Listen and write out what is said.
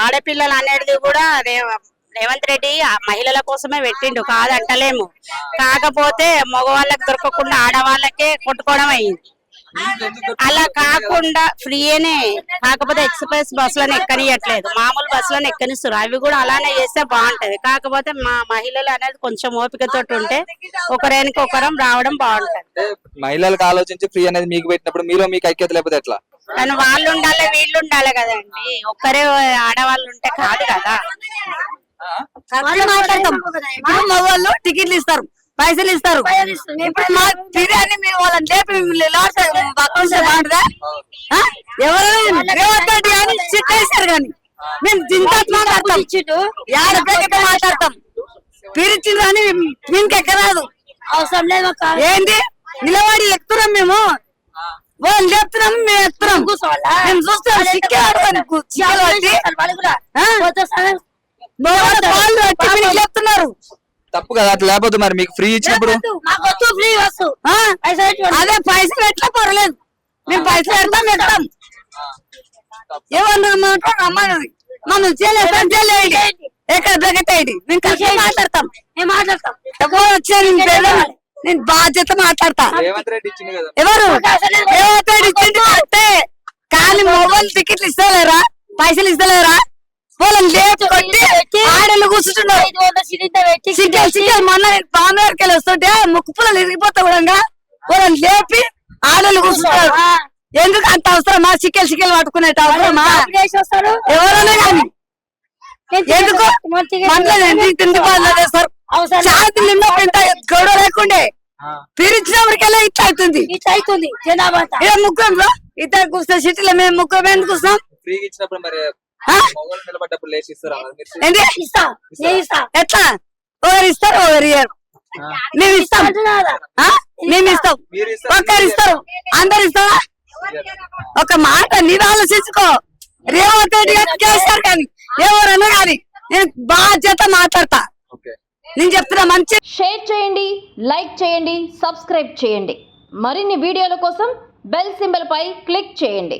ఆడపిల్లలు అనేది కూడా రేవంత్ రెడ్డి మహిళల కోసమే పెట్టిండు, కాదంటలేము. కాకపోతే మగవాళ్ళకి దొరకకుండా ఆడవాళ్ళకే కొట్టుకోవడం అయింది. అలా కాకుండా ఫ్రీనే, కాకపోతే ఎక్స్ప్రెస్ బస్సులను ఎక్కనియట్లేదు, మామూలు బస్సులను ఎక్కనిస్తారు. అవి కూడా అలానే చేస్తే బాగుంటది. కాకపోతే మా మహిళలు అనేది కొంచెం ఓపికతో ఉంటే ఒకరికి ఒకరం రావడం బాగుంటది. మహిళలకు ఆలోచించి ఫ్రీ అనేది మీకు పెట్టినప్పుడు మీరు మీకు ఐక్యత లేకపోతే ఎట్లా? కానీ వాళ్ళు ఉండాలి, వీళ్ళు ఉండాలి కదండి. ఒక్కరే ఆడవాళ్ళు ఉంటే కాదు కదా. మగవాళ్ళు టికెట్లు ఇస్తారు, పైసలు ఇస్తారు. ఇప్పుడు మా బిర్యానీ మీరు వాళ్ళని లేపి బాగుంటుందా? ఎవరు కానీ చిట్టేస్తారు కానీ మేము జింతాత్ మాట్లాడతాం, మాట్లాడతాం. పిరిచింది కానీ మీకెక్కరాదు, అవసరం లేదు. ఏంటి నిలబడి ఎక్కుతున్నాం మేము, వాళ్ళు చెప్తున్నాం, మేము ఎక్కుతున్నాం. మేము చూస్తాం చెప్తున్నారు తప్పు కదా అట్లా. లేకపోతే మరి మీకు ఫ్రీ ఇచ్చినప్పుడు అదే పైసలు ఎట్లా పర్లేదు, మేము పైసలు పెడతాం. ఏమన్నా రమ్మన్నది మనం చేయలేదు, ఎక్కడ ప్రగతి మేము కలిసి మాట్లాడతాం. ఎవరు వచ్చారు నేను బాధ్యత మాట్లాడతా. రేవంత్ రెడ్డి ఇచ్చింది కదా. ఎవరు రేవంత్ రెడ్డి ఇచ్చింది అంటే కానీ మొబైల్ టికెట్లు ఇస్తలేరా, పైసలు ఇస్తలేరా? వాళ్ళని లేపి ఆడలు కూర్చుంటున్నారు. మొన్న నేను పామేరకి వెళ్ళి వస్తుంటే ముక్కు పుల్లలు ఇరిగిపోతా కూడా వాళ్ళని లేపి ఆడలు కూర్చుంటారు. ఎందుకు అంత అవసరమా? చిక్కెలు పట్టుకునేట అవసరమా? ఎవరైనా కానీ ఎందుకు తిండి చేస్తారు? శాంతి గొడవ లేకుండే పిలిచినప్పటికెళ్ళా ఇట్లా అవుతుంది జనాభా. ముగ్గురు ఇద్దరు కూర్చొని సిటీలో మేము ముగ్గురు ఎందుకు కూర్చున్నాం? ఫ్రీ ఇచ్చినప్పుడు మరి నిలబడ్డప్పుడు లేచి ఇస్తారా? ఎట్లా ఒకరు ఇస్తారు, ఒకరు ఇయ్యరు. మేము ఇస్తాం, మేము ఇస్తాం, ఒక్కరు ఇస్తారు, అందరు ఇస్తారా? ఒక మాట నీవు ఆలోచించుకో. రేవంత్ రెడ్డి చేస్తారు కానీ ఎవరన్నా కానీ నేను బాధ్యత మాట్లాడతా. నేను చెప్తున్నా మంచి. షేర్ చేయండి, లైక్ చేయండి, సబ్స్క్రైబ్ చేయండి. మరిన్ని వీడియోల కోసం బెల్ సింబల్ పై క్లిక్ చేయండి.